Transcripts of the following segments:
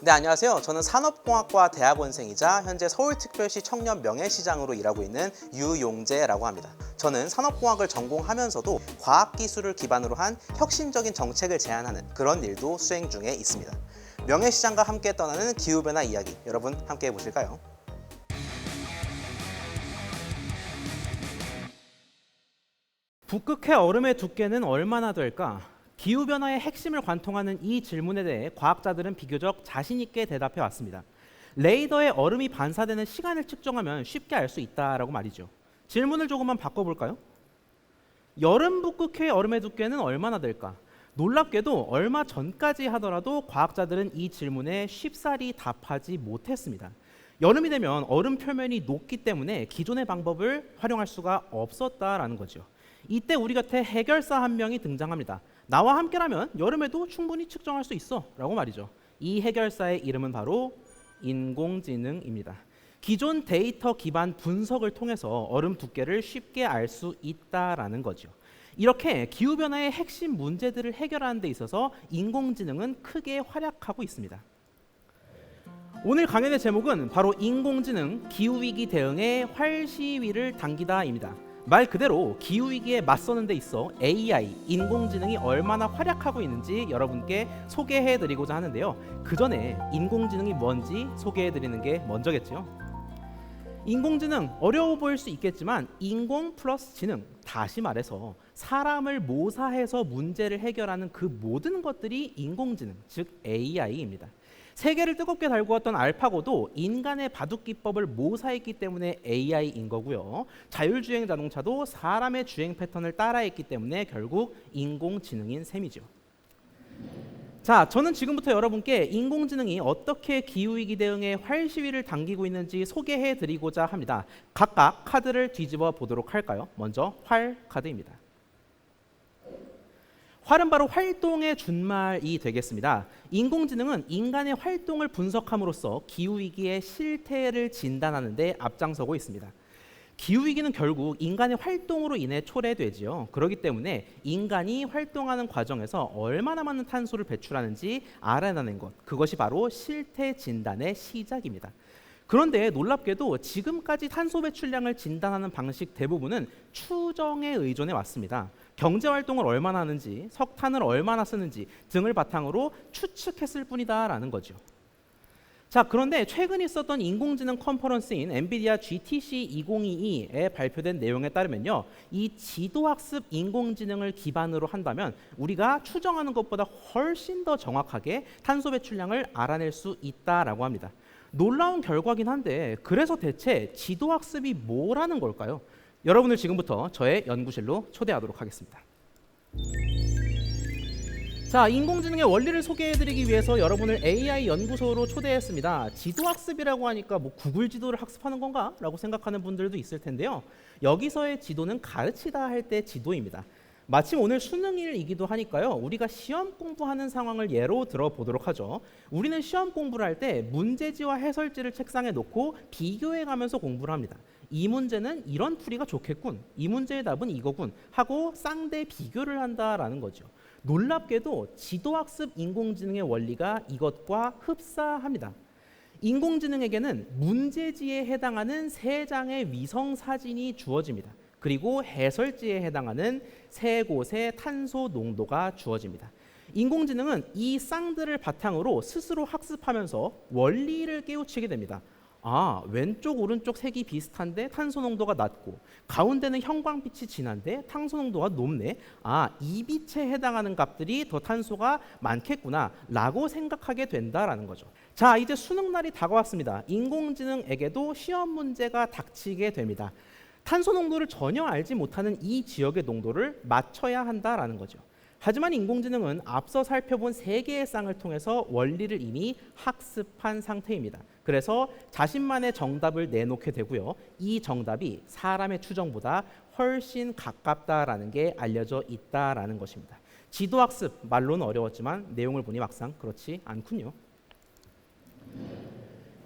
네, 안녕하세요. 저는 산업공학과 대학원생이자 현재 서울특별시 청년 명예시장으로 일하고 있는 유용재라고 합니다. 저는 산업공학을 전공하면서도 과학기술을 기반으로 한 혁신적인 정책을 제안하는 그런 일도 수행 중에 있습니다. 명예시장과 함께 떠나는 기후변화 이야기, 여러분 함께 해보실까요? 북극해 얼음의 두께는 얼마나 될까? 기후변화의 핵심을 관통하는 이 질문에 대해 과학자들은 비교적 자신 있게 대답해 왔습니다. 레이더에 얼음이 반사되는 시간을 측정하면 쉽게 알 수 있다라고 말이죠. 질문을 조금만 바꿔볼까요? 여름 북극해 얼음의 두께는 얼마나 될까? 놀랍게도 얼마 전까지 하더라도 과학자들은 이 질문에 쉽사리 답하지 못했습니다. 여름이 되면 얼음 표면이 녹기 때문에 기존의 방법을 활용할 수가 없었다라는 거죠. 이때 우리 곁에 해결사 한 명이 등장합니다. 나와 함께라면 여름에도 충분히 측정할 수 있어 라고 말이죠. 이 해결사의 이름은 바로 인공지능입니다. 기존 데이터 기반 분석을 통해서 얼음 두께를 쉽게 알 수 있다라는 거죠. 이렇게 기후변화의 핵심 문제들을 해결하는 데 있어서 인공지능은 크게 활약하고 있습니다. 오늘 강연의 제목은 바로 인공지능 기후위기 대응의 활시위를 당기다입니다. 말 그대로 기후위기에 맞서는 데 있어 AI, 인공지능이 얼마나 활약하고 있는지 여러분께 소개해드리고자 하는데요. 그 전에 인공지능이 뭔지 소개해드리는 게 먼저겠죠. 인공지능, 어려워 보일 수 있겠지만 인공 플러스 지능, 다시 말해서 사람을 모사해서 문제를 해결하는 그 모든 것들이 인공지능, 즉 AI입니다. 세계를 뜨겁게 달구었던 알파고도 인간의 바둑 기법을 모사했기 때문에 AI인 거고요. 자율주행 자동차도 사람의 주행 패턴을 따라했기 때문에 결국 인공지능인 셈이죠. 자, 저는 지금부터 여러분께 인공지능이 어떻게 기후위기 대응에 활시위를 당기고 있는지 소개해드리고자 합니다. 각각 카드를 뒤집어 보도록 할까요? 먼저 활 카드입니다. 활은 바로 활동의 준말이 되겠습니다. 인공지능은 인간의 활동을 분석함으로써 기후위기의 실태를 진단하는 데 앞장서고 있습니다. 기후위기는 결국 인간의 활동으로 인해 초래되지요. 그렇기 때문에 인간이 활동하는 과정에서 얼마나 많은 탄소를 배출하는지 알아내는 것, 그것이 바로 실태 진단의 시작입니다. 그런데 놀랍게도 지금까지 탄소 배출량을 진단하는 방식 대부분은 추정에 의존해 왔습니다. 경제활동을 얼마나 하는지, 석탄을 얼마나 쓰는지 등을 바탕으로 추측했을 뿐이다라는 거죠. 자, 그런데 최근 있었던 인공지능 컨퍼런스인 엔비디아 GTC 2022에 발표된 내용에 따르면요, 이 지도학습 인공지능을 기반으로 한다면 우리가 추정하는 것보다 훨씬 더 정확하게 탄소 배출량을 알아낼 수 있다라고 합니다. 놀라운 결과긴 한데, 그래서 대체 지도학습이 뭐라는 걸까요? 여러분을 지금부터 저의 연구실로 초대하도록 하겠습니다. 자, 인공지능의 원리를 소개해드리기 위해서 여러분을 AI 연구소로 초대했습니다. 지도학습이라고 하니까 뭐 구글 지도를 학습하는 건가? 라고 생각하는 분들도 있을 텐데요. 여기서의 지도는 가르치다 할 때 지도입니다. 마침 오늘 수능일이기도 하니까요. 우리가 시험 공부하는 상황을 예로 들어보도록 하죠. 우리는 시험 공부를 할 때 문제지와 해설지를 책상에 놓고 비교해가면서 공부를 합니다. 이 문제는 이런 풀이가 좋겠군, 이 문제의 답은 이거군 하고 쌍대 비교를 한다라는 거죠. 놀랍게도 지도학습 인공지능의 원리가 이것과 흡사합니다. 인공지능에게는 문제지에 해당하는 3장의 위성사진이 주어집니다. 그리고 해설지에 해당하는 3곳의 탄소 농도가 주어집니다. 인공지능은 이 쌍들을 바탕으로 스스로 학습하면서 원리를 깨우치게 됩니다. 아, 왼쪽 오른쪽 색이 비슷한데 탄소 농도가 낮고, 가운데는 형광빛이 진한데 탄소 농도가 높네. 아, 이 빛에 해당하는 값들이 더 탄소가 많겠구나 라고 생각하게 된다라는 거죠. 자, 이제 수능날이 다가왔습니다. 인공지능에게도 시험 문제가 닥치게 됩니다. 탄소 농도를 전혀 알지 못하는 이 지역의 농도를 맞춰야 한다라는 거죠. 하지만 인공지능은 앞서 살펴본 3개의 쌍을 통해서 원리를 이미 학습한 상태입니다. 그래서 자신만의 정답을 내놓게 되고요. 이 정답이 사람의 추정보다 훨씬 가깝다라는 게 알려져 있다라는 것입니다. 지도학습, 말로는 어려웠지만 내용을 보니 막상 그렇지 않군요.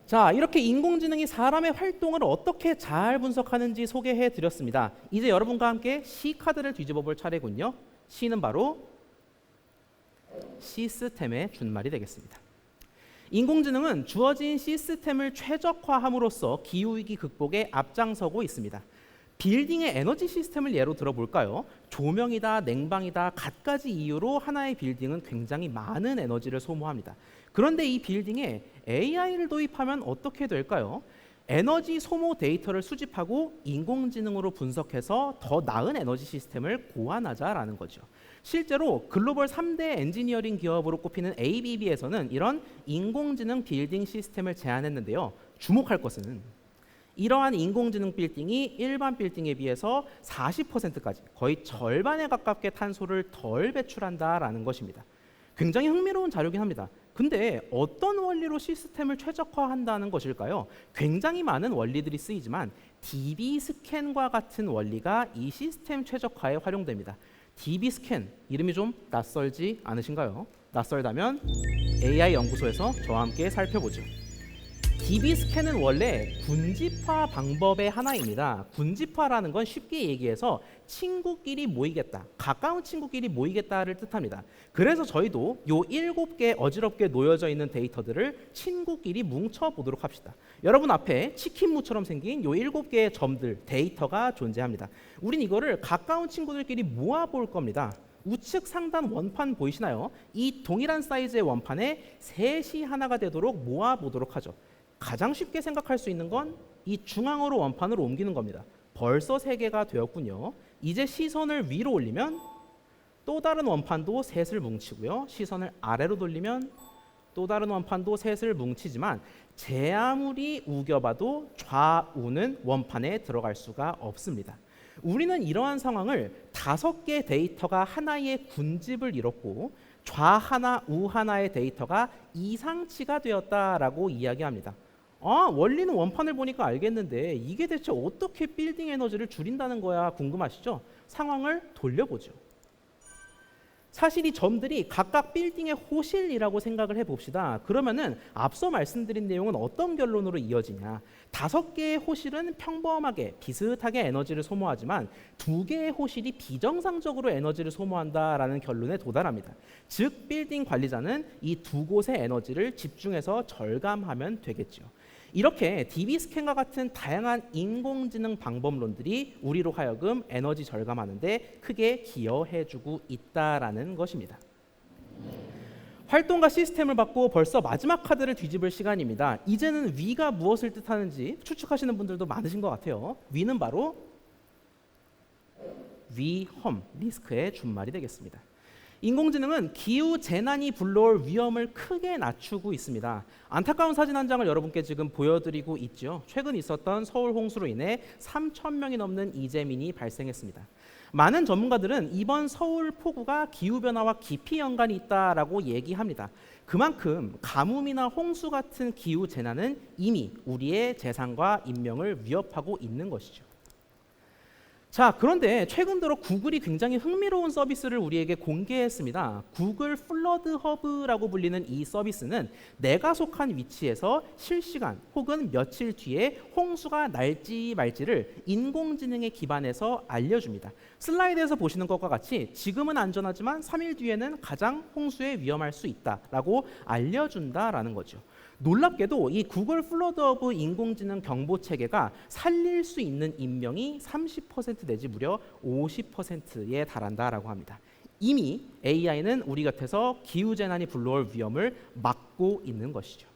자, 이렇게 인공지능이 사람의 활동을 어떻게 잘 분석하는지 소개해 드렸습니다. 이제 여러분과 함께 C카드를 뒤집어 볼 차례군요. C는 바로 시스템의 준말이 되겠습니다. 인공지능은 주어진 시스템을 최적화함으로써 기후위기 극복에 앞장서고 있습니다. 빌딩의 에너지 시스템을 예로 들어볼까요? 조명이다, 냉방이다, 갖가지 이유로 하나의 빌딩은 굉장히 많은 에너지를 소모합니다. 그런데 이 빌딩에 AI를 도입하면 어떻게 될까요? 에너지 소모 데이터를 수집하고 인공지능으로 분석해서 더 나은 에너지 시스템을 고안하자라는 거죠. 실제로 글로벌 3대 엔지니어링 기업으로 꼽히는 ABB에서는 이런 인공지능 빌딩 시스템을 제안했는데요. 주목할 것은 이러한 인공지능 빌딩이 일반 빌딩에 비해서 40%까지 거의 절반에 가깝게 탄소를 덜 배출한다라는 것입니다. 굉장히 흥미로운 자료긴 합니다. 근데 어떤 원리로 시스템을 최적화한다는 것일까요? 굉장히 많은 원리들이 쓰이지만 DB 스캔과 같은 원리가 이 시스템 최적화에 활용됩니다. DB 스캔, 이름이 좀 낯설지 않으신가요? 낯설다면 AI 연구소에서 저와 함께 살펴보죠. DB 스캔은 원래 군집화 방법의 하나입니다. 군집화라는 건 쉽게 얘기해서 친구끼리 모이겠다, 가까운 친구끼리 모이겠다를 뜻합니다. 그래서 저희도 요 7개 어지럽게 놓여져 있는 데이터들을 친구끼리 뭉쳐보도록 합시다. 여러분 앞에 치킨무처럼 생긴 요 7개의 점들, 데이터가 존재합니다. 우린 이거를 가까운 친구들끼리 모아볼 겁니다. 우측 상단 원판 보이시나요? 이 동일한 사이즈의 원판에 셋이 하나가 되도록 모아보도록 하죠. 가장 쉽게 생각할 수 있는 건 이 중앙으로 원판으로 옮기는 겁니다. 벌써 3개가 되었군요. 이제 시선을 위로 올리면 또 다른 원판도 셋을 뭉치고요. 시선을 아래로 돌리면 또 다른 원판도 셋을 뭉치지만 제 아무리 우겨봐도 좌우는 원판에 들어갈 수가 없습니다. 우리는 이러한 상황을 5개 데이터가 하나의 군집을 이뤘고 좌 하나, 우 하나의 데이터가 이상치가 되었다라고 이야기합니다. 원리는 원판을 보니까 알겠는데 이게 대체 어떻게 빌딩 에너지를 줄인다는 거야 궁금하시죠? 상황을 돌려보죠. 사실 이 점들이 각각 빌딩의 호실이라고 생각을 해봅시다. 그러면은 앞서 말씀드린 내용은 어떤 결론으로 이어지냐? 5개의 호실은 평범하게 비슷하게 에너지를 소모하지만 2개의 호실이 비정상적으로 에너지를 소모한다라는 결론에 도달합니다. 즉 빌딩 관리자는 이 2곳의 에너지를 집중해서 절감하면 되겠죠. 이렇게 DB 스캔과 같은 다양한 인공지능 방법론들이 우리로 하여금 에너지 절감하는 데 크게 기여해주고 있다라는 것입니다. 활동과 시스템을 받고 벌써 마지막 카드를 뒤집을 시간입니다. 이제는 위가 무엇을 뜻하는지 추측하시는 분들도 많으신 것 같아요. 위는 바로 위험, 리스크의 준말이 되겠습니다. 인공지능은 기후 재난이 불러올 위험을 크게 낮추고 있습니다. 안타까운 사진 한 장을 여러분께 지금 보여드리고 있죠. 최근 있었던 서울 홍수로 인해 3,000명이 넘는 이재민이 발생했습니다. 많은 전문가들은 이번 서울 폭우가 기후변화와 깊이 연관이 있다라고 얘기합니다. 그만큼 가뭄이나 홍수 같은 기후 재난은 이미 우리의 재산과 인명을 위협하고 있는 것이죠. 자, 그런데 최근 들어 구글이 굉장히 흥미로운 서비스를 우리에게 공개했습니다. 구글 플러드 허브라고 불리는 이 서비스는 내가 속한 위치에서 실시간 혹은 며칠 뒤에 홍수가 날지 말지를 인공지능에 기반해서 알려줍니다. 슬라이드에서 보시는 것과 같이 지금은 안전하지만 3일 뒤에는 가장 홍수에 위험할 수 있다라고 알려준다라는 거죠. 놀랍게도 이 구글 플러드 허브 인공지능 경보 체계가 살릴 수 있는 인명이 30% 내지 무려 50%에 달한다라고 합니다. 이미 AI는 우리 곁에서 기후재난이 불러올 위험을 막고 있는 것이죠.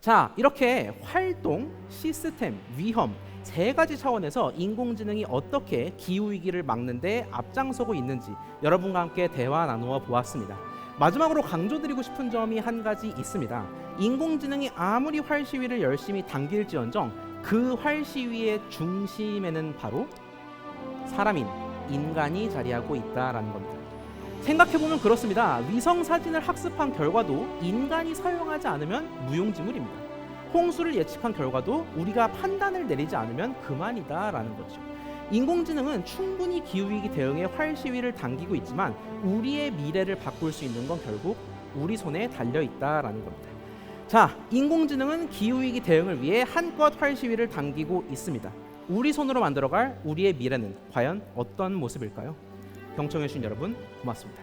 자, 이렇게 활동, 시스템, 위험 3가지 차원에서 인공지능이 어떻게 기후위기를 막는 데 앞장서고 있는지 여러분과 함께 대화 나누어 보았습니다. 마지막으로 강조드리고 싶은 점이 한 가지 있습니다. 인공지능이 아무리 활시위를 열심히 당길지언정 그 활시위의 중심에는 바로 사람인 인간이 자리하고 있다라는 겁니다. 생각해보면 그렇습니다. 위성 사진을 학습한 결과도 인간이 사용하지 않으면 무용지물입니다. 홍수를 예측한 결과도 우리가 판단을 내리지 않으면 그만이다라는 거죠. 인공지능은 충분히 기후위기 대응에 활시위를 당기고 있지만 우리의 미래를 바꿀 수 있는 건 결국 우리 손에 달려있다라는 겁니다. 자, 인공지능은 기후위기 대응을 위해 한껏 활시위를 당기고 있습니다. 우리 손으로 만들어갈 우리의 미래는 과연 어떤 모습일까요? 경청해주신 여러분 고맙습니다.